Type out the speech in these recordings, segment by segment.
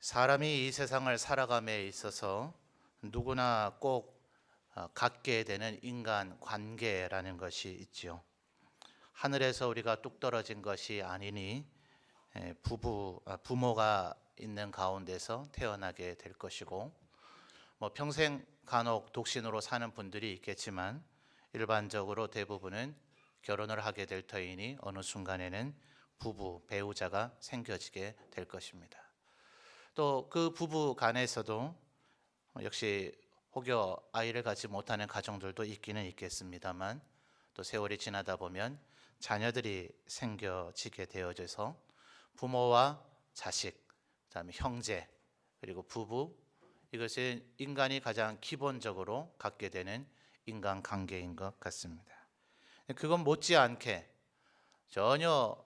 사람이 이 세상을 살아감에 있어서 누구나 꼭 갖게 되는 인간 관계라는 것이 있지요. 하늘에서 우리가 뚝 떨어진 것이 아니니 부모가 있는 가운데서 태어나게 될 것이고, 평생 간혹 독신으로 사는 분들이 있겠지만 일반적으로 대부분은 결혼을 하게 될 터이니 어느 순간에는 배우자가 생겨지게 될 것입니다. 또 그 부부 간에서도 역시 혹여 아이를 갖지 못하는 가정들도 있기는 있겠습니다만, 또 세월이 지나다 보면 자녀들이 생겨지게 되어져서 부모와 자식, 그다음에 형제, 그리고 부부, 이것은 인간이 가장 기본적으로 갖게 되는 인간관계인 것 같습니다. 그건 못지않게 전혀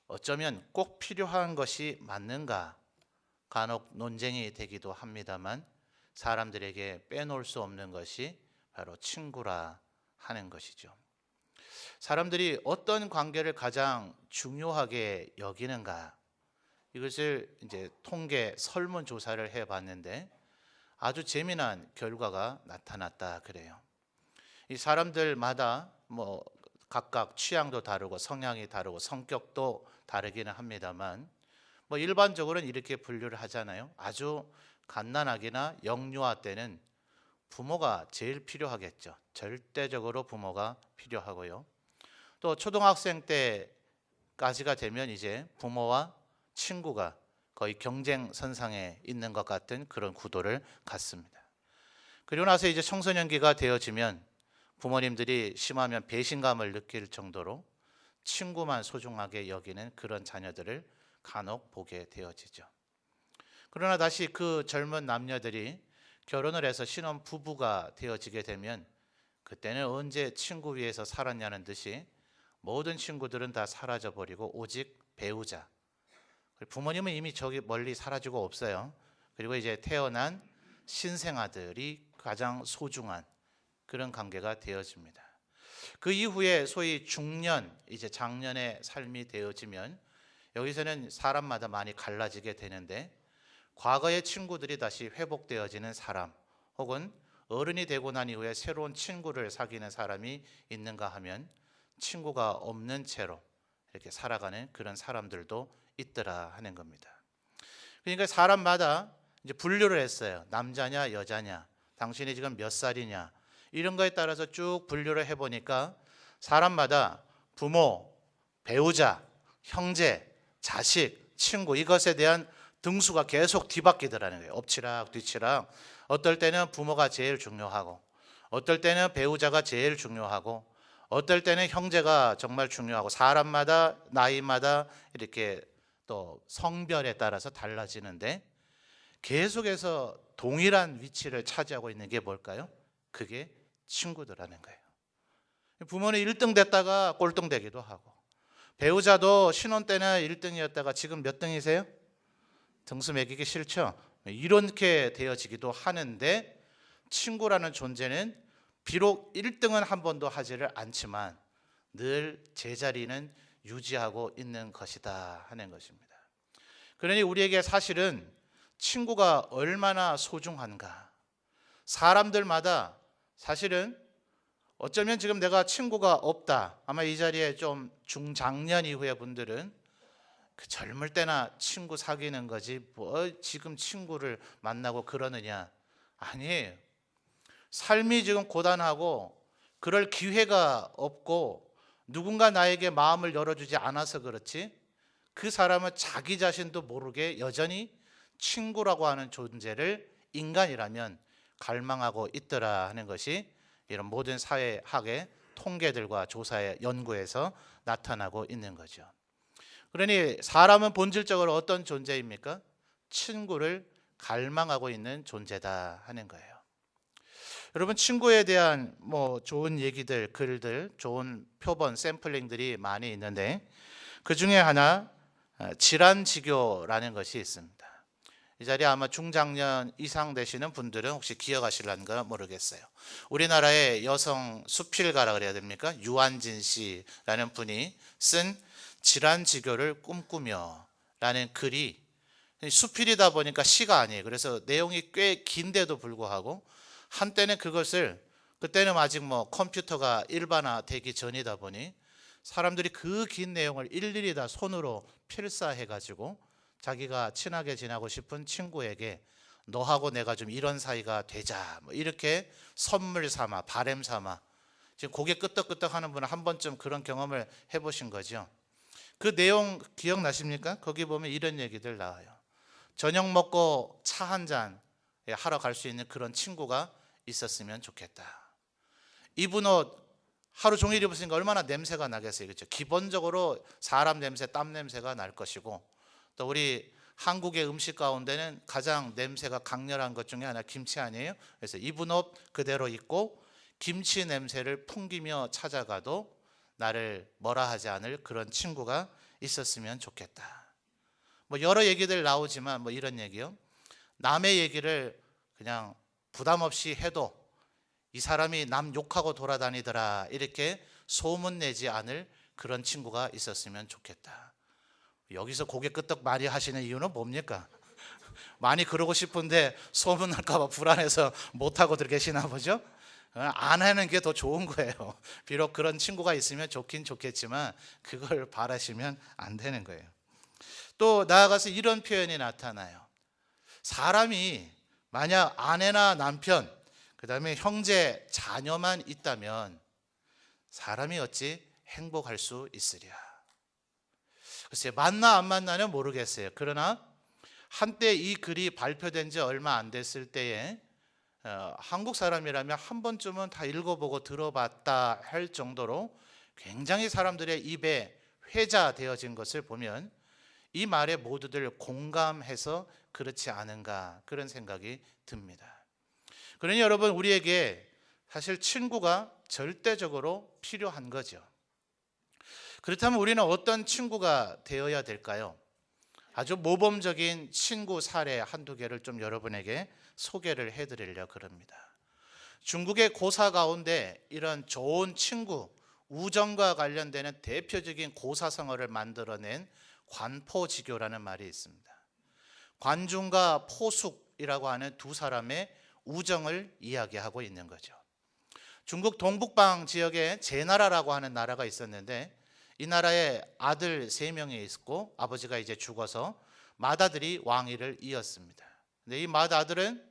어쩌면 꼭 필요한 것이 맞는가 간혹 논쟁이 되기도 합니다만, 사람들에게 빼놓을 수 없는 것이 바로 친구라 하는 것이죠. 사람들이 어떤 관계를 가장 중요하게 여기는가, 이것을 이제 통계 설문조사를 해봤는데 아주 재미난 결과가 나타났다 그래요. 이 사람들마다 각각 취향도 다르고 성향이 다르고 성격도 다르기는 합니다만, 일반적으로는 이렇게 분류를 하잖아요. 아주 갓난아기나 영유아 때는 부모가 제일 필요하겠죠. 절대적으로 부모가 필요하고요. 또 초등학생 때까지가 되면 이제 부모와 친구가 거의 경쟁선상에 있는 것 같은 그런 구도를 갖습니다. 그리고 나서 이제 청소년기가 되어지면 부모님들이 심하면 배신감을 느낄 정도로 친구만 소중하게 여기는 그런 자녀들을 간혹 보게 되어지죠. 그러나 다시 그 젊은 남녀들이 결혼을 해서 신혼 부부가 되어지게 되면 그때는 언제 친구 위에서 살았냐는 듯이 모든 친구들은 다 사라져버리고 오직 배우자, 부모님은 이미 저기 멀리 사라지고 없어요. 그리고 이제 태어난 신생아들이 가장 소중한 그런 관계가 되어집니다. 그 이후에 소위 중년, 이제 장년의 삶이 되어지면 여기서는 사람마다 많이 갈라지게 되는데, 과거의 친구들이 다시 회복되어지는 사람, 혹은 어른이 되고 난 이후에 새로운 친구를 사귀는 사람이 있는가 하면 친구가 없는 채로 이렇게 살아가는 그런 사람들도 있더라 하는 겁니다. 그러니까 사람마다 이제 분류를 했어요. 남자냐 여자냐, 당신이 지금 몇 살이냐, 이런 거에 따라서 쭉 분류를 해보니까 사람마다 부모, 배우자, 형제, 자식, 친구, 이것에 대한 등수가 계속 뒤바뀌더라는 거예요. 엎치락 뒤치락. 어떨 때는 부모가 제일 중요하고, 어떨 때는 배우자가 제일 중요하고, 어떨 때는 형제가 정말 중요하고, 사람마다 나이마다 이렇게 또 성별에 따라서 달라지는데 계속해서 동일한 위치를 차지하고 있는 게 뭘까요? 그게 친구들라는 거예요. 부모는 1등 됐다가 꼴등 되기도 하고, 배우자도 신혼 때는 1등이었다가 지금 몇 등이세요? 등수 매기기 싫죠? 이렇게 되어지기도 하는데, 친구라는 존재는 비록 1등은 한 번도 하지를 않지만 늘 제자리는 유지하고 있는 것이다 하는 것입니다. 그러니 우리에게 사실은 친구가 얼마나 소중한가, 사람들마다 사실은 어쩌면 지금 내가 친구가 없다, 아마 이 자리에 좀 중장년 이후의 분들은 그 젊을 때나 친구 사귀는 거지 지금 친구를 만나고 그러느냐, 아니에요. 삶이 지금 고단하고 그럴 기회가 없고 누군가 나에게 마음을 열어주지 않아서 그렇지, 그 사람은 자기 자신도 모르게 여전히 친구라고 하는 존재를 인간이라면 갈망하고 있더라 하는 것이 이런 모든 사회학의 통계들과 조사의 연구에서 나타나고 있는 거죠. 그러니 사람은 본질적으로 어떤 존재입니까? 친구를 갈망하고 있는 존재다 하는 거예요. 여러분, 친구에 대한 좋은 얘기들, 글들, 좋은 표본, 샘플링들이 많이 있는데 그 중에 하나 질환지교라는 것이 있습니다. 이 자리에 아마 중장년 이상 되시는 분들은 혹시 기억하실란가 모르겠어요. 우리나라의 여성 수필가라 그래야 됩니까? 유한진 씨라는 분이 쓴 질환지교를 꿈꾸며 라는 글이 수필이다 보니까 시가 아니에요. 그래서 내용이 꽤 긴데도 불구하고 한때는 그때는 아직 뭐 컴퓨터가 일반화되기 전이다 보니 사람들이 그 긴 내용을 일일이 다 손으로 필사해 가지고 자기가 친하게 지내고 싶은 친구에게 너하고 내가 좀 이런 사이가 되자 뭐 이렇게 선물 삼아 바램 삼아 지금 고개 끄덕끄덕 하는 분은 한 번쯤 그런 경험을 해보신 거죠. 그 내용 기억나십니까? 거기 보면 이런 얘기들 나와요. 저녁 먹고 차 한 잔 하러 갈 수 있는 그런 친구가 있었으면 좋겠다. 이분 옷 하루 종일 입으시니까 얼마나 냄새가 나겠어요. 그렇죠? 기본적으로 사람 냄새, 땀 냄새가 날 것이고, 또 우리 한국의 음식 가운데는 가장 냄새가 강렬한 것 중에 하나 김치 아니에요? 그래서 입은 옷 그대로 입고 김치 냄새를 풍기며 찾아가도 나를 뭐라 하지 않을 그런 친구가 있었으면 좋겠다. 뭐 여러 얘기들 나오지만 뭐 이런 얘기요. 남의 얘기를 그냥 부담 없이 해도 이 사람이 남 욕하고 돌아다니더라 이렇게 소문내지 않을 그런 친구가 있었으면 좋겠다. 여기서 고개 끄덕 많이 하시는 이유는 뭡니까? 많이 그러고 싶은데 소문날까 봐 불안해서 못하고 계시나 보죠? 안 하는 게 더 좋은 거예요. 비록 그런 친구가 있으면 좋긴 좋겠지만 그걸 바라시면 안 되는 거예요. 또 나아가서 이런 표현이 나타나요. 사람이 만약 아내나 남편, 그 다음에 형제, 자녀만 있다면 사람이 어찌 행복할 수 있으랴. 글쎄요, 만나 안 만나는 모르겠어요. 그러나 한때 이 글이 발표된 지 얼마 안 됐을 때에 한국 사람이라면 한 번쯤은 다 읽어보고 들어봤다 할 정도로 굉장히 사람들의 입에 회자되어진 것을 보면 이 말에 모두들 공감해서 그렇지 않은가 그런 생각이 듭니다. 그러니 여러분, 우리에게 사실 친구가 절대적으로 필요한 거죠. 그렇다면 우리는 어떤 친구가 되어야 될까요? 아주 모범적인 친구 사례 한두 개를 좀 여러분에게 소개를 해드리려고 합니다. 중국의 고사 가운데 이런 좋은 친구, 우정과 관련되는 대표적인 고사성어를 만들어낸 관포지교라는 말이 있습니다. 관중과 포숙이라고 하는 두 사람의 우정을 이야기하고 있는 거죠. 중국 동북방 지역에 제나라라고 하는 나라가 있었는데 이 나라에 아들 3명이 있고 아버지가 이제 죽어서 맏아들이 왕위를 이었습니다. 근데 이 맏아들은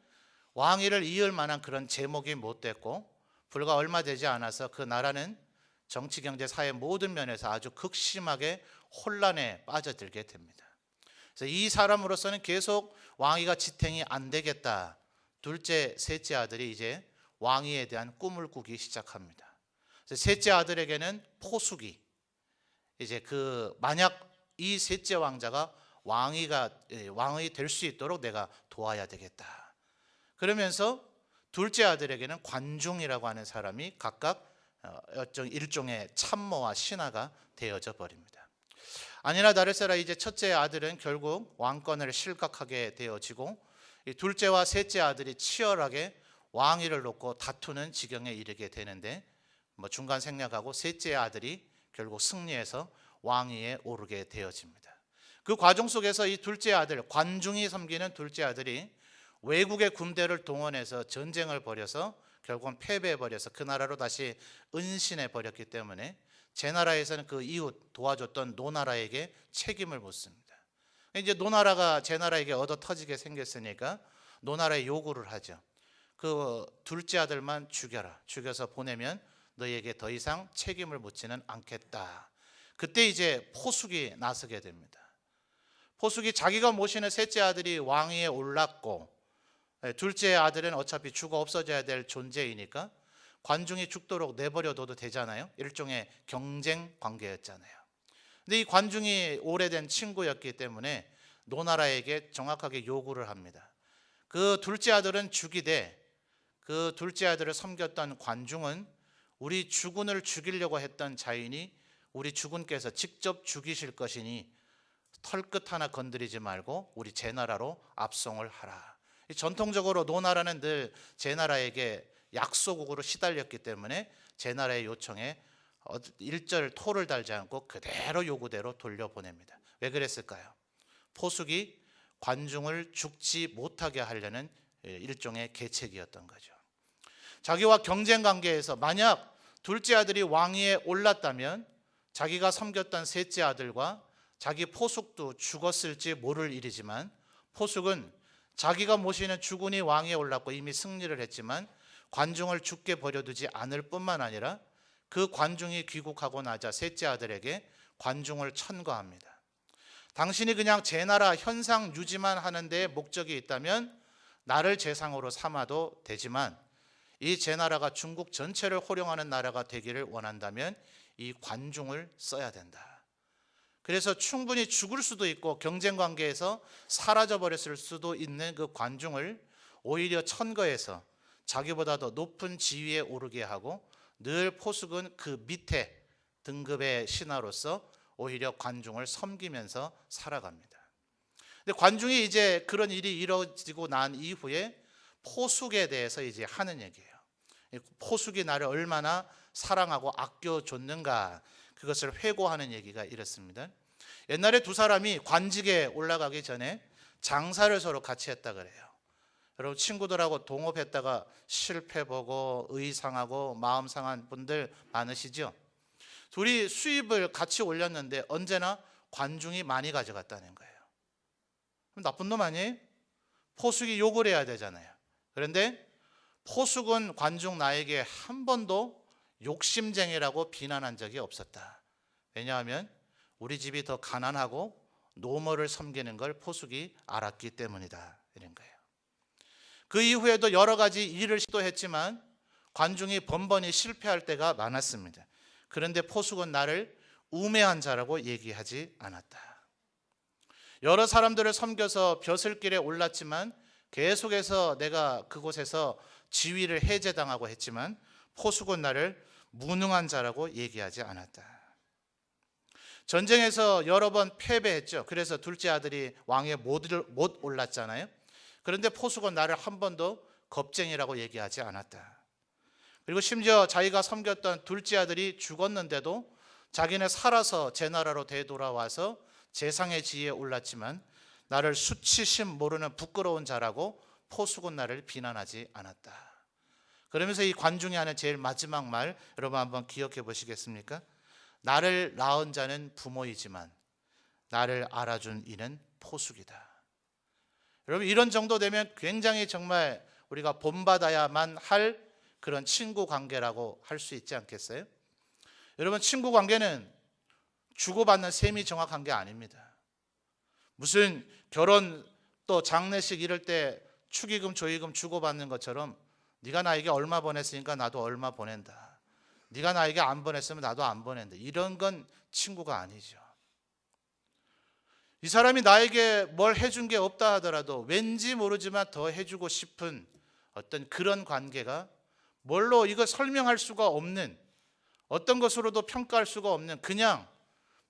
왕위를 이을 만한 그런 제목이 못 됐고 불과 얼마 되지 않아서 그 나라는 정치, 경제, 사회 모든 면에서 아주 극심하게 혼란에 빠져들게 됩니다. 그래서 이 사람으로서는 계속 왕위가 지탱이 안 되겠다. 둘째, 셋째 아들이 이제 왕위에 대한 꿈을 꾸기 시작합니다. 그래서 셋째 아들에게는 포숙이 이제 만약 이 셋째 왕자가 왕이 될 수 있도록 내가 도와야 되겠다. 그러면서 둘째 아들에게는 관중이라고 하는 사람이 각각 일종의 참모와 신하가 되어져 버립니다. 아니나 다를세라 이제 첫째 아들은 결국 왕권을 실각하게 되어지고 이 둘째와 셋째 아들이 치열하게 왕위를 놓고 다투는 지경에 이르게 되는데 뭐 중간 생략하고 셋째 아들이 결국 승리해서 왕위에 오르게 되어집니다. 그 과정 속에서 이 둘째 아들, 관중이 섬기는 둘째 아들이 외국의 군대를 동원해서 전쟁을 벌여서 결국은 패배해버려서 그 나라로 다시 은신해 버렸기 때문에 제 나라에서는 그 이웃 도와줬던 노나라에게 책임을 묻습니다. 이제 노나라가 제 나라에게 얻어 터지게 생겼으니까 노나라에 요구를 하죠. 그 둘째 아들만 죽여서 보내면 너희에게 더 이상 책임을 묻지는 않겠다. 그때 이제 포숙이 나서게 됩니다. 포숙이 자기가 모시는 셋째 아들이 왕위에 올랐고 둘째 아들은 어차피 죽어 없어져야 될 존재이니까 관중이 죽도록 내버려둬도 되잖아요. 일종의 경쟁 관계였잖아요. 근데 이 관중이 오래된 친구였기 때문에 노나라에게 정확하게 요구를 합니다. 그 둘째 아들은 죽이되 그 둘째 아들을 섬겼던 관중은 우리 주군을 죽이려고 했던 자인이 우리 주군께서 직접 죽이실 것이니 털끝 하나 건드리지 말고 우리 제 나라로 압송을 하라. 전통적으로 노나라는 늘 제 나라에게 약소국으로 시달렸기 때문에 제 나라의 요청에 일절 토를 달지 않고 그대로 요구대로 돌려보냅니다. 왜 그랬을까요? 포숙이 관중을 죽지 못하게 하려는 일종의 계책이었던 거죠. 자기와 경쟁 관계에서 만약 둘째 아들이 왕위에 올랐다면 자기가 섬겼던 셋째 아들과 자기 포숙도 죽었을지 모를 일이지만, 포숙은 자기가 모시는 주군이 왕위에 올랐고 이미 승리를 했지만 관중을 죽게 버려두지 않을 뿐만 아니라 그 관중이 귀국하고 나자 셋째 아들에게 관중을 천거합니다. 당신이 그냥 제 나라 현상 유지만 하는 데에 목적이 있다면 나를 제상으로 삼아도 되지만, 이 제 나라가 중국 전체를 호령하는 나라가 되기를 원한다면 이 관중을 써야 된다. 그래서 충분히 죽을 수도 있고 경쟁 관계에서 사라져 버렸을 수도 있는 그 관중을 오히려 천거해서 자기보다 더 높은 지위에 오르게 하고, 늘 포숙은 그 밑에 등급의 신하로서 오히려 관중을 섬기면서 살아갑니다. 근데 관중이 이제 그런 일이 이루어지고 난 이후에 포숙에 대해서 이제 하는 얘기예요. 포숙이 나를 얼마나 사랑하고 아껴줬는가, 그것을 회고하는 얘기가 이렇습니다. 옛날에 두 사람이 관직에 올라가기 전에 장사를 서로 같이 했다 그래요. 여러분, 친구들하고 동업했다가 실패보고 의상하고 마음 상한 분들 많으시죠? 둘이 수입을 같이 올렸는데 언제나 관중이 많이 가져갔다는 거예요. 그럼 나쁜 놈 아니에요? 포숙이 욕을 해야 되잖아요. 그런데 포숙은 관중 나에게 한 번도 욕심쟁이라고 비난한 적이 없었다. 왜냐하면 우리 집이 더 가난하고 노모를 섬기는 걸 포숙이 알았기 때문이다, 이런 거예요. 그 이후에도 여러 가지 일을 시도했지만 관중이 번번이 실패할 때가 많았습니다. 그런데 포숙은 나를 우매한 자라고 얘기하지 않았다. 여러 사람들을 섬겨서 벼슬길에 올랐지만 계속해서 내가 그곳에서 지위를 해제당하고 했지만 포숙은 나를 무능한 자라고 얘기하지 않았다. 전쟁에서 여러 번 패배했죠. 그래서 둘째 아들이 왕위에 못 올랐잖아요. 그런데 포숙은 나를 한 번도 겁쟁이라고 얘기하지 않았다. 그리고 심지어 자기가 섬겼던 둘째 아들이 죽었는데도 자기는 살아서 제 나라로 되돌아와서 재상의 지위에 올랐지만 나를 수치심 모르는 부끄러운 자라고 포숙은 나를 비난하지 않았다. 그러면서 이 관중이 하는 제일 마지막 말, 여러분 한번 기억해 보시겠습니까? 나를 낳은 자는 부모이지만 나를 알아준 이는 포숙이다. 여러분, 이런 정도 되면 굉장히 정말 우리가 본받아야만 할 그런 친구 관계라고 할 수 있지 않겠어요? 여러분, 친구 관계는 주고받는 셈이 정확한 게 아닙니다. 무슨 결혼 또 장례식 이럴 때 축의금 조의금 주고받는 것처럼 네가 나에게 얼마 보냈으니까 나도 얼마 보낸다, 네가 나에게 안 보냈으면 나도 안 보낸다, 이런 건 친구가 아니죠. 이 사람이 나에게 뭘 해준 게 없다 하더라도 왠지 모르지만 더 해주고 싶은 어떤 그런 관계가, 뭘로 이거 설명할 수가 없는, 어떤 것으로도 평가할 수가 없는, 그냥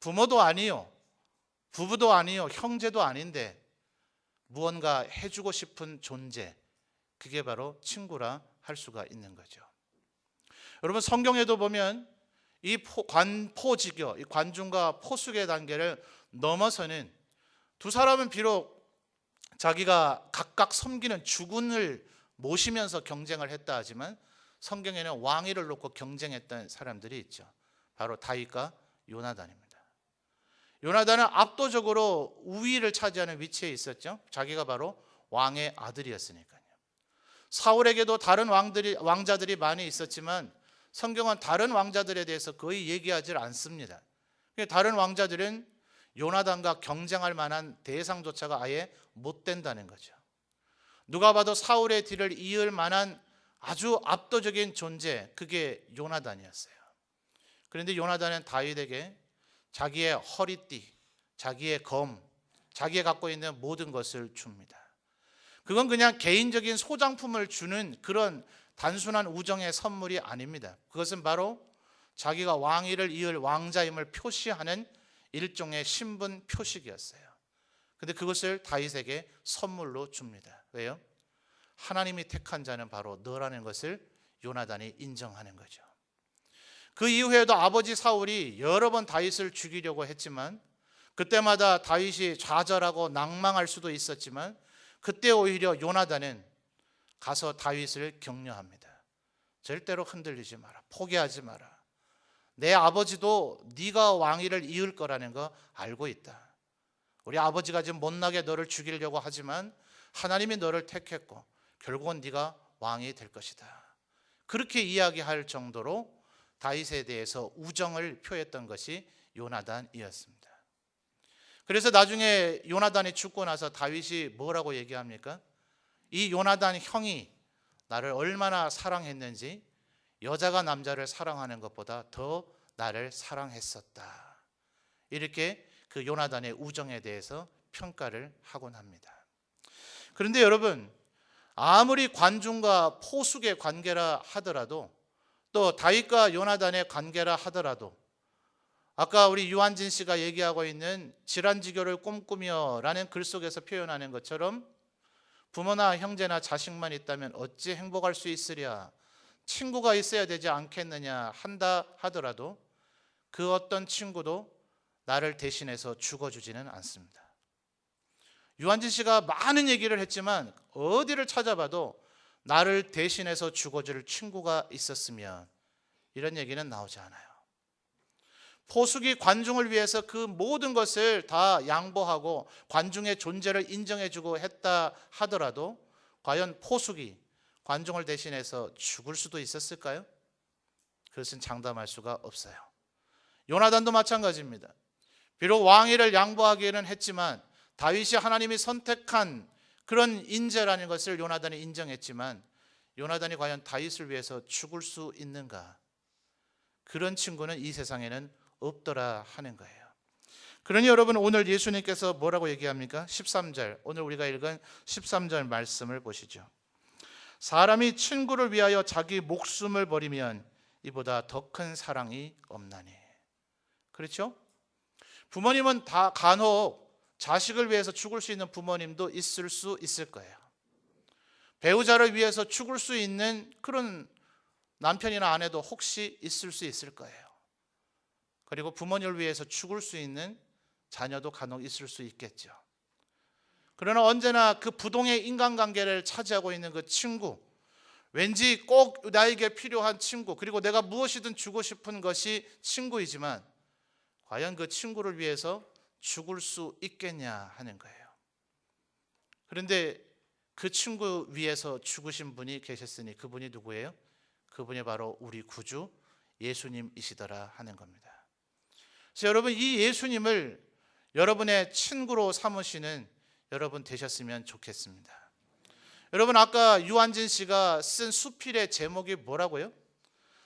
부모도 아니요, 부부도 아니요, 형제도 아닌데 무언가 해주고 싶은 존재, 그게 바로 친구라 할 수가 있는 거죠. 여러분, 성경에도 보면 이 관포지교, 이 관중과 포숙의 단계를 넘어서는 두 사람은 비록 자기가 각각 섬기는 주군을 모시면서 경쟁을 했다 하지만 성경에는 왕위를 놓고 경쟁했던 사람들이 있죠. 바로 다윗과 요나단입니다. 요나단은 압도적으로 우위를 차지하는 위치에 있었죠. 자기가 바로 왕의 아들이었으니까요. 사울에게도 다른 왕자들이 많이 있었지만 성경은 다른 왕자들에 대해서 거의 얘기하지 않습니다. 다른 왕자들은 요나단과 경쟁할 만한 대상조차가 아예 못 된다는 거죠. 누가 봐도 사울의 뒤를 이을 만한 아주 압도적인 존재, 그게 요나단이었어요. 그런데 요나단은 다윗에게 자기의 허리띠, 자기의 검, 자기가 갖고 있는 모든 것을 줍니다. 그건 그냥 개인적인 소장품을 주는 그런 단순한 우정의 선물이 아닙니다. 그것은 바로 자기가 왕위를 이을 왕자임을 표시하는 일종의 신분 표식이었어요. 그런데 그것을 다윗에게 선물로 줍니다. 왜요? 하나님이 택한 자는 바로 너라는 것을 요나단이 인정하는 거죠. 그 이후에도 아버지 사울이 여러 번 다윗을 죽이려고 했지만 그때마다 다윗이 좌절하고 낭망할 수도 있었지만 그때 오히려 요나단은 가서 다윗을 격려합니다. 절대로 흔들리지 마라. 포기하지 마라. 내 아버지도 네가 왕위를 이을 거라는 거 알고 있다. 우리 아버지가 지금 못나게 너를 죽이려고 하지만 하나님이 너를 택했고 결국은 네가 왕이 될 것이다. 그렇게 이야기할 정도로 다윗에 대해서 우정을 표했던 것이 요나단이었습니다. 그래서 나중에 요나단이 죽고 나서 다윗이 뭐라고 얘기합니까? 이 요나단 형이 나를 얼마나 사랑했는지 여자가 남자를 사랑하는 것보다 더 나를 사랑했었다. 이렇게 그 요나단의 우정에 대해서 평가를 하곤 합니다. 그런데 여러분, 아무리 관중과 포숙의 관계라 하더라도 또 다윗과 요나단의 관계라 하더라도 아까 우리 유한진 씨가 얘기하고 있는 질환지교를 꿈꾸며 라는 글 속에서 표현하는 것처럼 부모나 형제나 자식만 있다면 어찌 행복할 수 있으랴, 친구가 있어야 되지 않겠느냐 한다 하더라도 그 어떤 친구도 나를 대신해서 죽어주지는 않습니다. 유한진 씨가 많은 얘기를 했지만 어디를 찾아봐도 나를 대신해서 죽어줄 친구가 있었으면 이런 얘기는 나오지 않아요. 포숙이 관중을 위해서 그 모든 것을 다 양보하고 관중의 존재를 인정해주고 했다 하더라도 과연 포숙이 관중을 대신해서 죽을 수도 있었을까요? 그것은 장담할 수가 없어요. 요나단도 마찬가지입니다. 비록 왕위를 양보하기는 했지만 다윗이 하나님이 선택한 그런 인재라는 것을 요나단이 인정했지만 요나단이 과연 다윗을 위해서 죽을 수 있는가? 그런 친구는 이 세상에는 없더라 하는 거예요. 그러니 여러분, 오늘 예수님께서 뭐라고 얘기합니까? 13절, 오늘 우리가 읽은 13절 말씀을 보시죠. 사람이 친구를 위하여 자기 목숨을 버리면 이보다 더 큰 사랑이 없나니. 그렇죠? 부모님은 다 간혹 자식을 위해서 죽을 수 있는 부모님도 있을 수 있을 거예요. 배우자를 위해서 죽을 수 있는 그런 남편이나 아내도 혹시 있을 수 있을 거예요. 그리고 부모님을 위해서 죽을 수 있는 자녀도 간혹 있을 수 있겠죠. 그러나 언제나 그 부동의 인간관계를 차지하고 있는 그 친구, 왠지 꼭 나에게 필요한 친구, 그리고 내가 무엇이든 주고 싶은 것이 친구이지만 과연 그 친구를 위해서 죽을 수 있겠냐 하는 거예요. 그런데 그 친구 위해서 죽으신 분이 계셨으니 그분이 누구예요? 그분이 바로 우리 구주 예수님이시더라 하는 겁니다. 그래서 여러분, 이 예수님을 여러분의 친구로 삼으시는 여러분 되셨으면 좋겠습니다. 여러분, 아까 유한진 씨가 쓴 수필의 제목이 뭐라고요?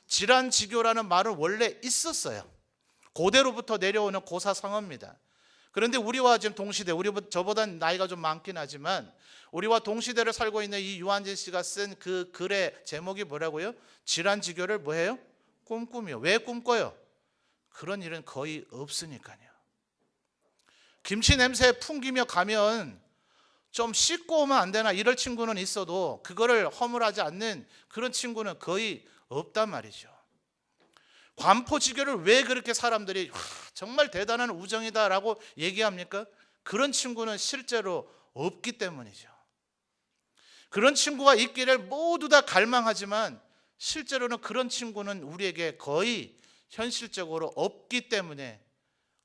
질환지교라는 말은 원래 있었어요. 고대로부터 내려오는 고사성어입니다. 그런데 우리와 지금 동시대, 저보다 나이가 좀 많긴 하지만 우리와 동시대를 살고 있는 이 유한진 씨가 쓴 그 글의 제목이 뭐라고요? 질환지교를 뭐해요? 꿈꾸며. 왜 꿈꿔요? 그런 일은 거의 없으니까요. 김치 냄새 풍기며 가면 좀 씻고 오면 안 되나 이럴 친구는 있어도 그거를 허물하지 않는 그런 친구는 거의 없단 말이죠. 관포지교를 왜 그렇게 사람들이 정말 대단한 우정이다라고 얘기합니까? 그런 친구는 실제로 없기 때문이죠. 그런 친구가 있기를 모두 다 갈망하지만 실제로는 그런 친구는 우리에게 거의 현실적으로 없기 때문에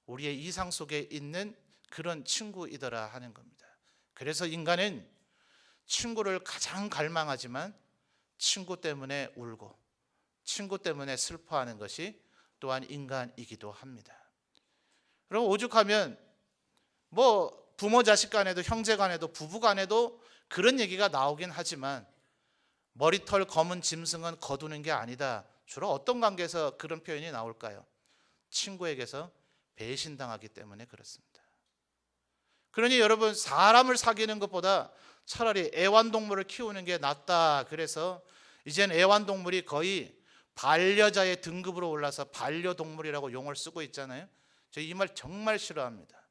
우리의 이상 속에 있는 그런 친구이더라 하는 겁니다. 그래서 인간은 친구를 가장 갈망하지만 친구 때문에 울고 친구 때문에 슬퍼하는 것이 또한 인간이기도 합니다. 그럼 오죽하면 뭐 부모 자식 간에도 형제 간에도 부부 간에도 그런 얘기가 나오긴 하지만 머리털 검은 짐승은 거두는 게 아니다. 주로 어떤 관계에서 그런 표현이 나올까요? 친구에게서 배신당하기 때문에 그렇습니다. 그러니 여러분, 사람을 사귀는 것보다 차라리 애완동물을 키우는 게 낫다. 그래서 이젠 애완동물이 거의 반려자의 등급으로 올라서 반려동물이라고 용어를 쓰고 있잖아요. 저 이 말 정말 싫어합니다.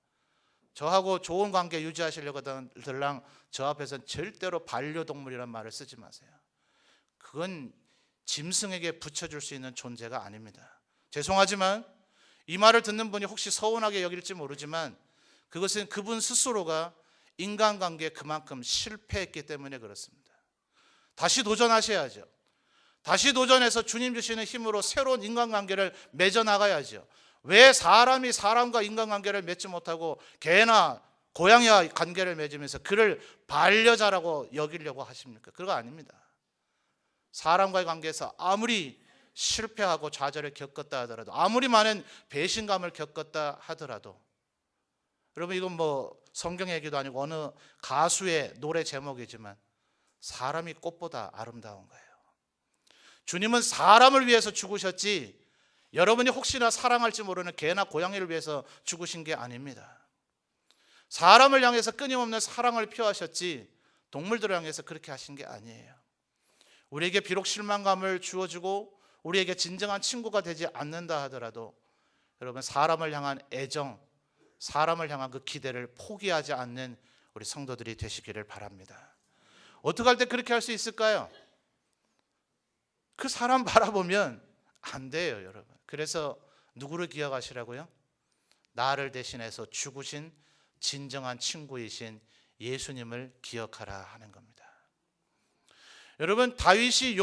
저하고 좋은 관계 유지하시려거들랑 저 앞에서는 절대로 반려동물이란 말을 쓰지 마세요. 그건 짐승에게 붙여줄 수 있는 존재가 아닙니다. 죄송하지만 이 말을 듣는 분이 혹시 서운하게 여길지 모르지만 그것은 그분 스스로가 인간관계에 그만큼 실패했기 때문에 그렇습니다. 다시 도전하셔야죠. 다시 도전해서 주님 주시는 힘으로 새로운 인간관계를 맺어나가야죠. 왜 사람이 사람과 인간관계를 맺지 못하고 개나 고양이와 관계를 맺으면서 그를 반려자라고 여기려고 하십니까? 그거 아닙니다. 사람과의 관계에서 아무리 실패하고 좌절을 겪었다 하더라도, 아무리 많은 배신감을 겪었다 하더라도, 여러분 이건 뭐 성경 얘기도 아니고 어느 가수의 노래 제목이지만 사람이 꽃보다 아름다운 거예요. 주님은 사람을 위해서 죽으셨지 여러분이 혹시나 사랑할지 모르는 개나 고양이를 위해서 죽으신 게 아닙니다. 사람을 향해서 끊임없는 사랑을 표하셨지 동물들을 향해서 그렇게 하신 게 아니에요. 우리에게 비록 실망감을 주어주고 우리에게 진정한 친구가 되지 않는다 하더라도 여러분 사람을 향한 애정, 사람을 향한 그 기대를 포기하지 않는 우리 성도들이 되시기를 바랍니다. 어떻게 할 때 그렇게 할 수 있을까요? 그 사람 바라보면 안 돼요, 여러분. 그래서 누구를 기억하시라고요? 나를 대신해서 죽으신 진정한 친구이신 예수님을 기억하라 하는 겁니다. 여러분 다윗이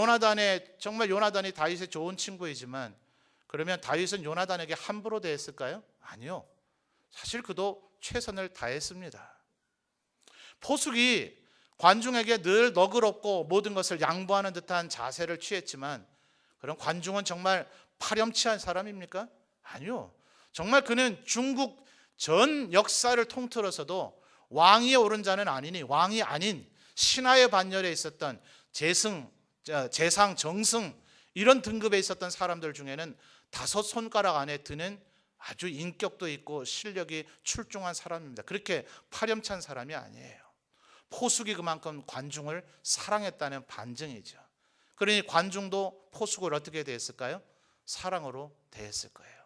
정말 요나단이 다윗의 좋은 친구이지만 그러면 다윗은 요나단에게 함부로 대했을까요? 아니요. 사실 그도 최선을 다했습니다. 포숙이 관중에게 늘 너그럽고 모든 것을 양보하는 듯한 자세를 취했지만 그럼 관중은 정말 파렴치한 사람입니까? 아니요. 정말 그는 중국 전 역사를 통틀어서도 왕위에 오른 자는 아니니 왕이 아닌 신하의 반열에 있었던 재상, 정승 이런 등급에 있었던 사람들 중에는 5 손가락 안에 드는 아주 인격도 있고 실력이 출중한 사람입니다. 그렇게 파렴치한 사람이 아니에요. 포숙이 그만큼 관중을 사랑했다는 반증이죠. 그러니 관중도 포숙을 어떻게 대했을까요? 사랑으로 대했을 거예요.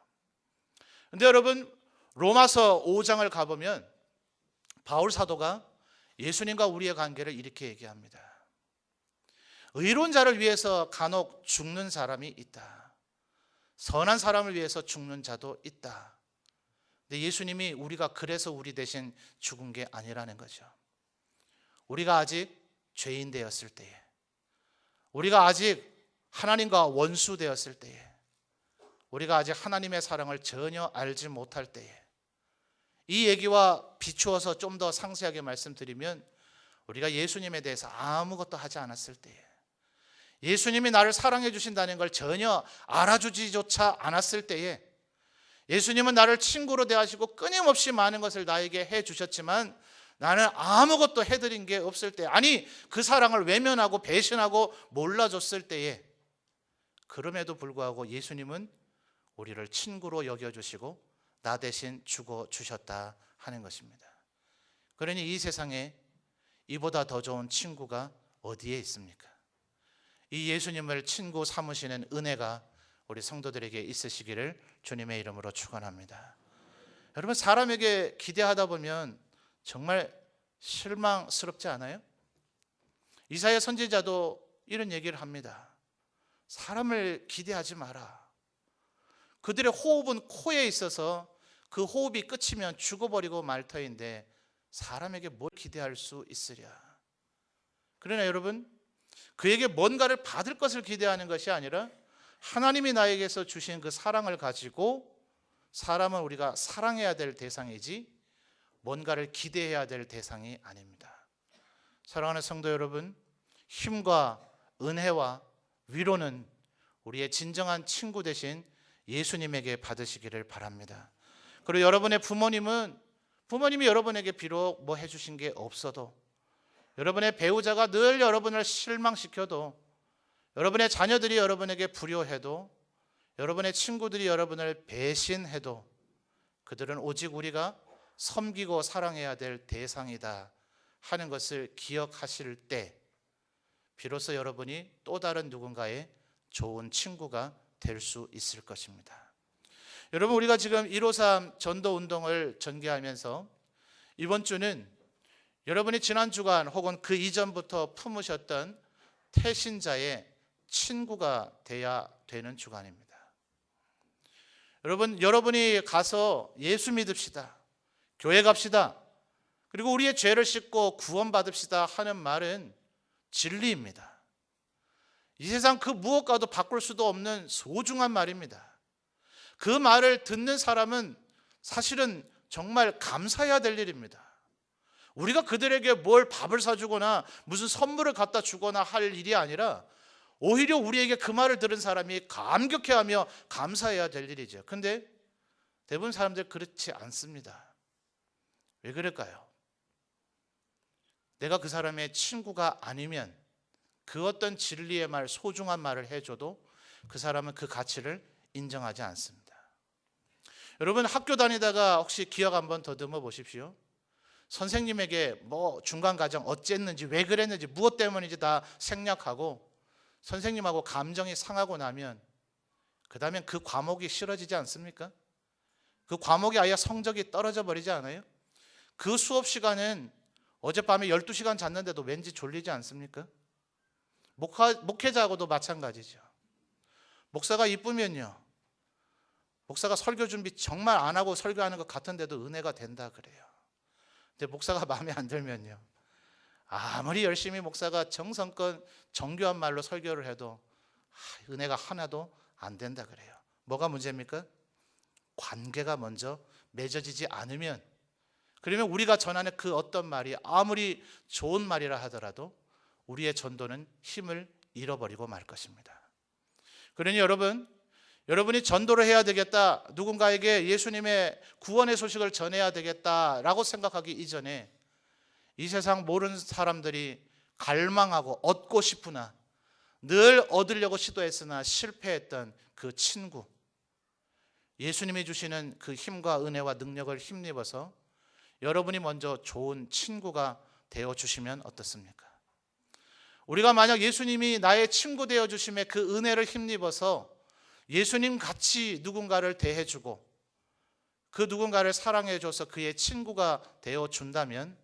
그런데 여러분 로마서 5장을 가보면 바울 사도가 예수님과 우리의 관계를 이렇게 얘기합니다. 의로운 자를 위해서 간혹 죽는 사람이 있다. 선한 사람을 위해서 죽는 자도 있다. 근데 예수님이 우리가 그래서 우리 대신 죽은 게 아니라는 거죠. 우리가 아직 죄인 되었을 때에, 우리가 아직 하나님과 원수 되었을 때에, 우리가 아직 하나님의 사랑을 전혀 알지 못할 때에, 이 얘기와 비추어서 좀 더 상세하게 말씀드리면 우리가 예수님에 대해서 아무것도 하지 않았을 때에, 예수님이 나를 사랑해 주신다는 걸 전혀 알아주지조차 않았을 때에, 예수님은 나를 친구로 대하시고 끊임없이 많은 것을 나에게 해 주셨지만 나는 아무것도 해드린 게 없을 때, 아니 그 사랑을 외면하고 배신하고 몰라줬을 때에, 그럼에도 불구하고 예수님은 우리를 친구로 여겨주시고 나 대신 죽어주셨다 하는 것입니다. 그러니 이 세상에 이보다 더 좋은 친구가 어디에 있습니까? 이 예수님을 친구 삼으시는 은혜가 우리 성도들에게 있으시기를 주님의 이름으로 축원합니다. 여러분 사람에게 기대하다 보면 정말 실망스럽지 않아요? 이사야 선지자도 이런 얘기를 합니다. 사람을 기대하지 마라. 그들의 호흡은 코에 있어서 그 호흡이 끝이면 죽어버리고 말 터인데 사람에게 뭘 기대할 수 있으랴. 그러나 여러분 그에게 뭔가를 받을 것을 기대하는 것이 아니라 하나님이 나에게서 주신 그 사랑을 가지고 사람은 우리가 사랑해야 될 대상이지 뭔가를 기대해야 될 대상이 아닙니다. 사랑하는 성도 여러분, 힘과 은혜와 위로는 우리의 진정한 친구 되신 예수님에게 받으시기를 바랍니다. 그리고 여러분의 부모님이 여러분에게 비록 뭐 해주신 게 없어도, 여러분의 배우자가 늘 여러분을 실망시켜도, 여러분의 자녀들이 여러분에게 불효해도, 여러분의 친구들이 여러분을 배신해도 그들은 오직 우리가 섬기고 사랑해야 될 대상이다 하는 것을 기억하실 때 비로소 여러분이 또 다른 누군가의 좋은 친구가 될 수 있을 것입니다. 여러분 우리가 지금 153 전도운동을 전개하면서 이번 주는 여러분이 지난 주간 혹은 그 이전부터 품으셨던 태신자의 친구가 돼야 되는 주간입니다. 여러분, 여러분이 가서 예수 믿읍시다, 교회 갑시다, 그리고 우리의 죄를 씻고 구원받읍시다 하는 말은 진리입니다. 이 세상 그 무엇과도 바꿀 수도 없는 소중한 말입니다. 그 말을 듣는 사람은 사실은 정말 감사해야 될 일입니다. 우리가 그들에게 뭘 밥을 사주거나 무슨 선물을 갖다 주거나 할 일이 아니라 오히려 우리에게 그 말을 들은 사람이 감격해하며 감사해야 될 일이죠. 근데 대부분 사람들 그렇지 않습니다. 왜 그럴까요? 내가 그 사람의 친구가 아니면 그 어떤 진리의 말, 소중한 말을 해줘도 그 사람은 그 가치를 인정하지 않습니다. 여러분, 학교 다니다가 혹시 기억 한번 더듬어 보십시오. 선생님에게 뭐 중간 과정 어쨌는지, 왜 그랬는지, 무엇 때문인지 다 생략하고 선생님하고 감정이 상하고 나면 그 다음엔 그 과목이 싫어지지 않습니까? 그 과목이 아예 성적이 떨어져 버리지 않아요? 그 수업 시간은 어젯밤에 12시간 잤는데도 왠지 졸리지 않습니까? 목회자하고도 마찬가지죠. 목사가 이쁘면요, 목사가 설교 준비 정말 안 하고 설교하는 것 같은데도 은혜가 된다 그래요. 근데 목사가 마음에 안 들면요, 아무리 열심히 목사가 정성껏 정교한 말로 설교를 해도 은혜가 하나도 안 된다 그래요. 뭐가 문제입니까? 관계가 먼저 맺어지지 않으면, 그러면 우리가 전하는 그 어떤 말이 아무리 좋은 말이라 하더라도 우리의 전도는 힘을 잃어버리고 말 것입니다. 그러니 여러분이 전도를 해야 되겠다, 누군가에게 예수님의 구원의 소식을 전해야 되겠다라고 생각하기 이전에 이 세상 모르는 사람들이 갈망하고 얻고 싶으나 늘 얻으려고 시도했으나 실패했던 그 친구, 예수님이 주시는 그 힘과 은혜와 능력을 힘입어서 여러분이 먼저 좋은 친구가 되어주시면 어떻습니까? 우리가 만약 예수님이 나의 친구 되어주심에 그 은혜를 힘입어서 예수님 같이 누군가를 대해주고 그 누군가를 사랑해줘서 그의 친구가 되어준다면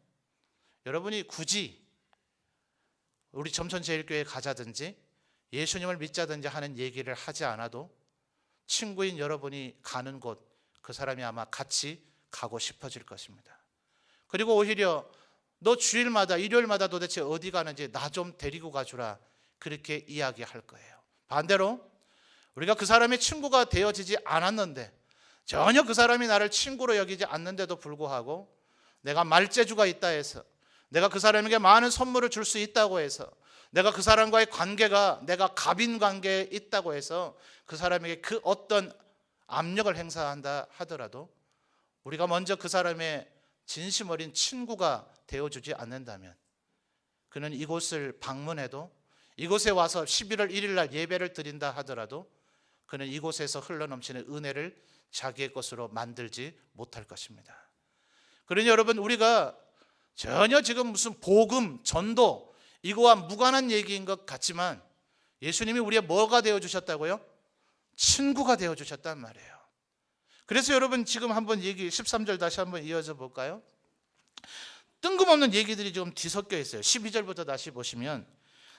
여러분이 굳이 우리 점천제일교회 가자든지 예수님을 믿자든지 하는 얘기를 하지 않아도 친구인 여러분이 가는 곳, 그 사람이 아마 같이 가고 싶어질 것입니다. 그리고 오히려 너 주일마다, 일요일마다 도대체 어디 가는지 나 좀 데리고 가주라, 그렇게 이야기할 거예요. 반대로 우리가 그 사람의 친구가 되어지지 않았는데, 전혀 그 사람이 나를 친구로 여기지 않는데도 불구하고 내가 말재주가 있다 해서, 내가 그 사람에게 많은 선물을 줄 수 있다고 해서, 내가 그 사람과의 관계가 내가 갑인 관계에 있다고 해서 그 사람에게 그 어떤 압력을 행사한다 하더라도 우리가 먼저 그 사람의 진심 어린 친구가 되어주지 않는다면 그는 이곳을 방문해도, 이곳에 와서 11월 1일 날 예배를 드린다 하더라도 그는 이곳에서 흘러넘치는 은혜를 자기의 것으로 만들지 못할 것입니다. 그러니 여러분, 우리가 전혀 지금 무슨 복음, 전도 이거와 무관한 얘기인 것 같지만 예수님이 우리의 뭐가 되어주셨다고요? 친구가 되어주셨단 말이에요. 그래서 여러분 지금 한번 13절 다시 한번 이어져 볼까요? 뜬금없는 얘기들이 좀 뒤섞여 있어요. 12절부터 다시 보시면,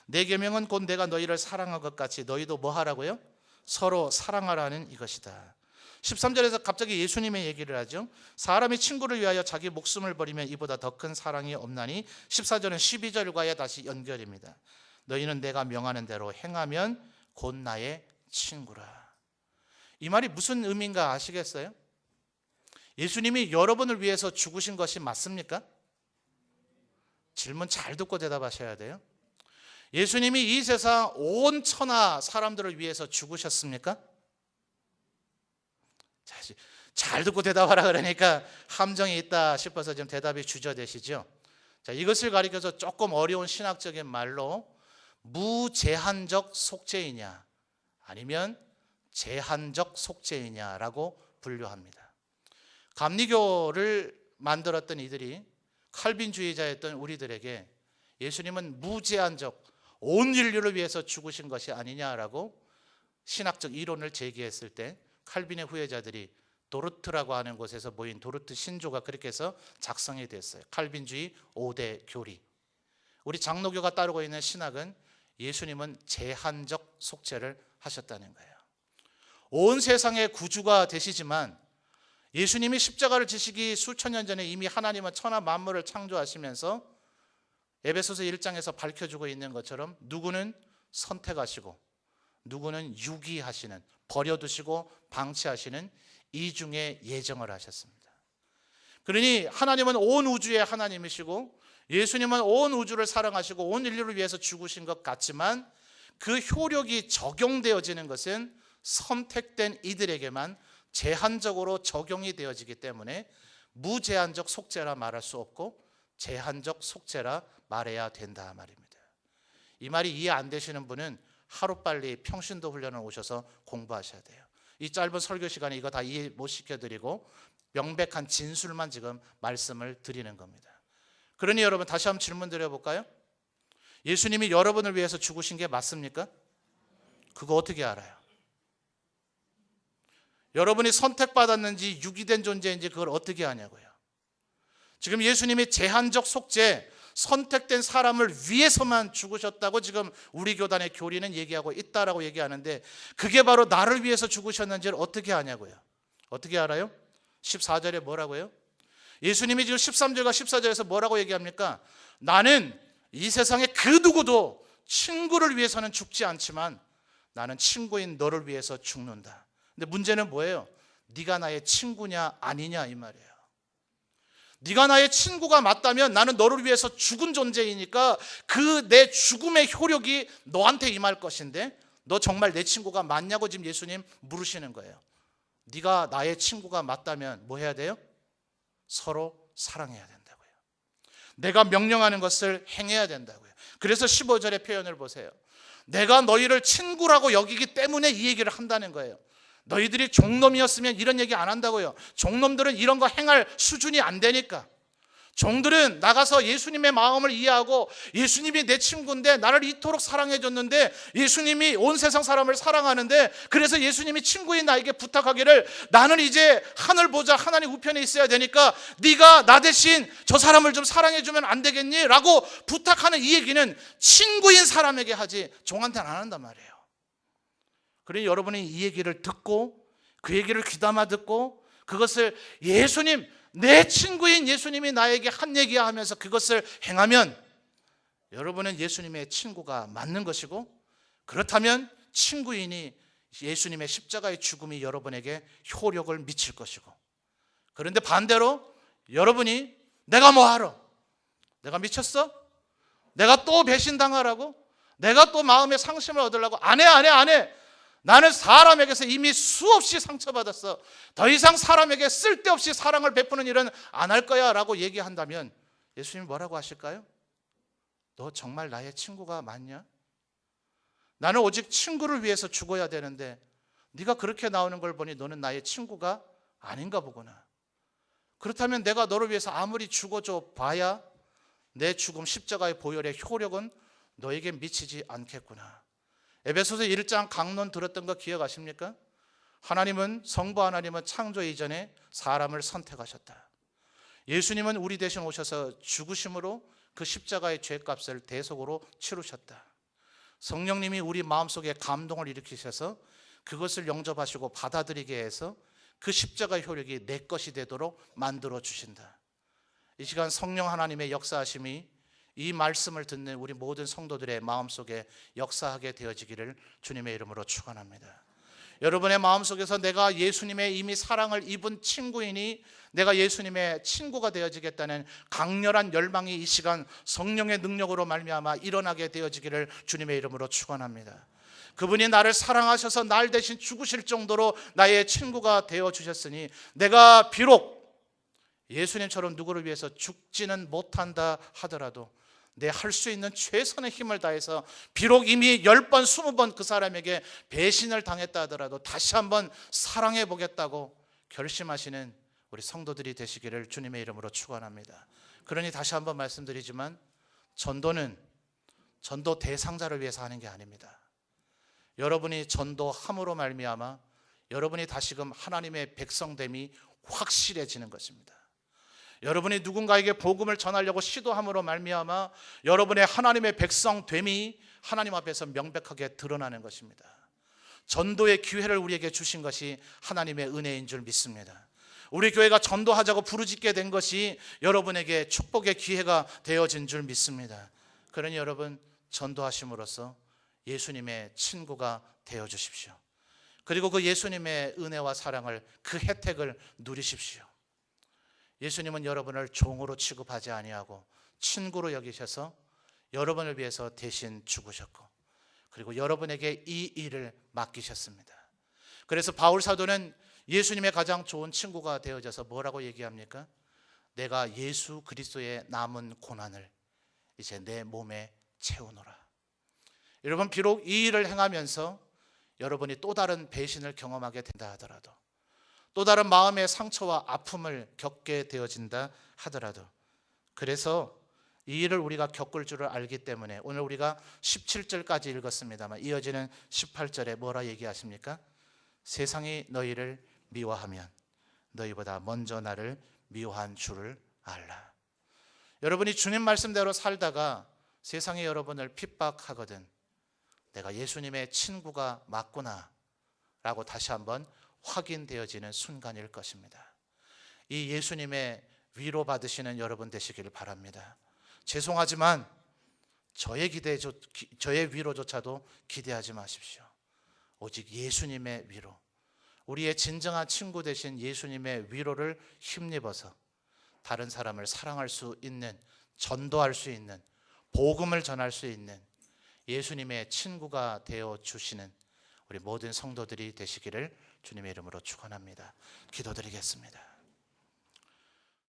내 계명은 곧 내가 너희를 사랑한 것 같이 너희도 뭐 하라고요? 서로 사랑하라는 이것이다. 13절에서 갑자기 예수님의 얘기를 하죠. 사람이 친구를 위하여 자기 목숨을 버리면 이보다 더 큰 사랑이 없나니. 14절은 12절과의 다시 연결입니다. 너희는 내가 명하는 대로 행하면 곧 나의 친구라. 이 말이 무슨 의미인가 아시겠어요? 예수님이 여러분을 위해서 죽으신 것이 맞습니까? 질문 잘 듣고 대답하셔야 돼요. 예수님이 이 세상 온 천하 사람들을 위해서 죽으셨습니까? 잘 듣고 대답하라 그러니까 함정이 있다 싶어서 지금 대답이 주저되시죠? 자, 이것을 가리켜서 조금 어려운 신학적인 말로 무제한적 속죄이냐 아니면 제한적 속죄이냐라고 분류합니다. 감리교를 만들었던 이들이 칼빈주의자였던 우리들에게 예수님은 무제한적 온 인류를 위해서 죽으신 것이 아니냐라고 신학적 이론을 제기했을 때 칼빈의 후예자들이 도르트라고 하는 곳에서 모인 도르트 신조가 그렇게 해서 작성이 됐어요. 칼빈주의 5대 교리. 우리 장로교가 따르고 있는 신학은 예수님은 제한적 속죄를 하셨다는 거예요. 온 세상의 구주가 되시지만 예수님이 십자가를 지시기 수천 년 전에 이미 하나님은 천하 만물을 창조하시면서 에베소서 1장에서 밝혀주고 있는 것처럼 누구는 선택하시고 누구는 유기하시는, 버려두시고 방치하시는 이중의 예정을 하셨습니다. 그러니 하나님은 온 우주의 하나님이시고 예수님은 온 우주를 사랑하시고 온 인류를 위해서 죽으신 것 같지만 그 효력이 적용되어지는 것은 선택된 이들에게만 제한적으로 적용이 되어지기 때문에 무제한적 속죄라 말할 수 없고 제한적 속죄라 말해야 된다 말입니다. 이 말이 이해 안 되시는 분은 하루빨리 평신도 훈련을 오셔서 공부하셔야 돼요. 이 짧은 설교 시간에 이거 다 이해 못 시켜드리고 명백한 진술만 지금 말씀을 드리는 겁니다. 그러니 여러분 다시 한번 질문 드려볼까요? 예수님이 여러분을 위해서 죽으신 게 맞습니까? 그거 어떻게 알아요? 여러분이 선택받았는지 유기된 존재인지 그걸 어떻게 아냐고요? 지금 예수님이 제한적 속죄, 선택된 사람을 위해서만 죽으셨다고 지금 우리 교단의 교리는 얘기하고 있다라고 얘기하는데 그게 바로 나를 위해서 죽으셨는지를 어떻게 아냐고요? 어떻게 알아요? 14절에 뭐라고요? 예수님이 지금 13절과 14절에서 뭐라고 얘기합니까? 나는 이 세상에 그 누구도 친구를 위해서는 죽지 않지만 나는 친구인 너를 위해서 죽는다. 근데 문제는 뭐예요? 네가 나의 친구냐 아니냐 이 말이에요. 네가 나의 친구가 맞다면 나는 너를 위해서 죽은 존재이니까 그 내 죽음의 효력이 너한테 임할 것인데 너 정말 내 친구가 맞냐고 지금 예수님 물으시는 거예요. 네가 나의 친구가 맞다면 뭐 해야 돼요? 서로 사랑해야 된다고요. 내가 명령하는 것을 행해야 된다고요. 그래서 15절의 표현을 보세요. 내가 너희를 친구라고 여기기 때문에 이 얘기를 한다는 거예요. 너희들이 종놈이었으면 이런 얘기 안 한다고요. 종놈들은 이런 거 행할 수준이 안 되니까. 종들은 나가서 예수님의 마음을 이해하고 예수님이 내 친구인데 나를 이토록 사랑해 줬는데 예수님이 온 세상 사람을 사랑하는데 그래서 예수님이 친구인 나에게 부탁하기를 나는 이제 하늘 보자 하나님 우편에 있어야 되니까 네가 나 대신 저 사람을 좀 사랑해 주면 안 되겠니? 라고 부탁하는 이 얘기는 친구인 사람에게 하지 종한테는 안 한단 말이에요. 그러니 여러분이 이 얘기를 듣고 그 얘기를 귀담아 듣고 그것을 예수님 내 친구인 예수님이 나에게 한 얘기야 하면서 그것을 행하면 여러분은 예수님의 친구가 맞는 것이고 그렇다면 친구이니 예수님의 십자가의 죽음이 여러분에게 효력을 미칠 것이고 그런데 반대로 여러분이 내가 뭐하러? 내가 미쳤어? 내가 또 배신당하라고? 내가 또 마음의 상심을 얻으려고? 안 해. 나는 사람에게서 이미 수없이 상처받았어. 더 이상 사람에게 쓸데없이 사랑을 베푸는 일은 안 할 거야 라고 얘기한다면 예수님이 뭐라고 하실까요? 너 정말 나의 친구가 맞냐? 나는 오직 친구를 위해서 죽어야 되는데 네가 그렇게 나오는 걸 보니 너는 나의 친구가 아닌가 보구나. 그렇다면 내가 너를 위해서 아무리 죽어줘 봐야 내 죽음 십자가의 보혈의 효력은 너에게 미치지 않겠구나. 에베소서 1장 강론 들었던 거 기억하십니까? 성부 하나님은 창조 이전에 사람을 선택하셨다. 예수님은 우리 대신 오셔서 죽으심으로 그 십자가의 죄값을 대속으로 치르셨다. 성령님이 우리 마음속에 감동을 일으키셔서 그것을 영접하시고 받아들이게 해서 그 십자가의 효력이 내 것이 되도록 만들어 주신다. 이 시간 성령 하나님의 역사하심이 이 말씀을 듣는 우리 모든 성도들의 마음속에 역사하게 되어지기를 주님의 이름으로 축원합니다. 여러분의 마음속에서 내가 예수님의 이미 사랑을 입은 친구이니 내가 예수님의 친구가 되어지겠다는 강렬한 열망이 이 시간 성령의 능력으로 말미암아 일어나게 되어지기를 주님의 이름으로 축원합니다. 그분이 나를 사랑하셔서 날 대신 죽으실 정도로 나의 친구가 되어주셨으니 내가 비록 예수님처럼 누구를 위해서 죽지는 못한다 하더라도 내 할 수 있는 최선의 힘을 다해서 비록 이미 10번, 20번 그 사람에게 배신을 당했다 하더라도 다시 한번 사랑해 보겠다고 결심하시는 우리 성도들이 되시기를 주님의 이름으로 축원합니다. 그러니 다시 한번 말씀드리지만 전도는 전도 대상자를 위해서 하는 게 아닙니다. 여러분이 전도함으로 말미암아 여러분이 다시금 하나님의 백성됨이 확실해지는 것입니다. 여러분이 누군가에게 복음을 전하려고 시도함으로 말미암아 여러분의 하나님의 백성됨이 하나님 앞에서 명백하게 드러나는 것입니다. 전도의 기회를 우리에게 주신 것이 하나님의 은혜인 줄 믿습니다. 우리 교회가 전도하자고 부르짖게 된 것이 여러분에게 축복의 기회가 되어진 줄 믿습니다. 그러니 여러분, 전도하심으로써 예수님의 친구가 되어 주십시오. 그리고 그 예수님의 은혜와 사랑을, 그 혜택을 누리십시오. 예수님은 여러분을 종으로 취급하지 아니하고 친구로 여기셔서 여러분을 위해서 대신 죽으셨고, 그리고 여러분에게 이 일을 맡기셨습니다. 그래서 바울 사도는 예수님의 가장 좋은 친구가 되어져서 뭐라고 얘기합니까? 내가 예수 그리스도의 남은 고난을 이제 내 몸에 채우노라. 여러분, 비록 이 일을 행하면서 여러분이 또 다른 배신을 경험하게 된다 하더라도, 또 다른 마음의 상처와 아픔을 겪게 되어진다 하더라도, 그래서 이 일을 우리가 겪을 줄을 알기 때문에 오늘 우리가 17절까지 읽었습니다만 이어지는 18절에 뭐라 얘기하십니까? 세상이 너희를 미워하면 너희보다 먼저 나를 미워한 줄을 알라. 여러분이 주님 말씀대로 살다가 세상이 여러분을 핍박하거든 내가 예수님의 친구가 맞구나 라고 다시 한번 확인되어지는 순간일 것입니다. 이 예수님의 위로받으시는 여러분 되시길 바랍니다. 죄송하지만 저의 위로조차도 기대하지 마십시오. 오직 예수님의 위로, 우리의 진정한 친구 되신 예수님의 위로를 힘입어서 다른 사람을 사랑할 수 있는, 전도할 수 있는, 복음을 전할 수 있는 예수님의 친구가 되어 주시는 우리 모든 성도들이 되시기를 주님의 이름으로 축원합니다. 기도드리겠습니다.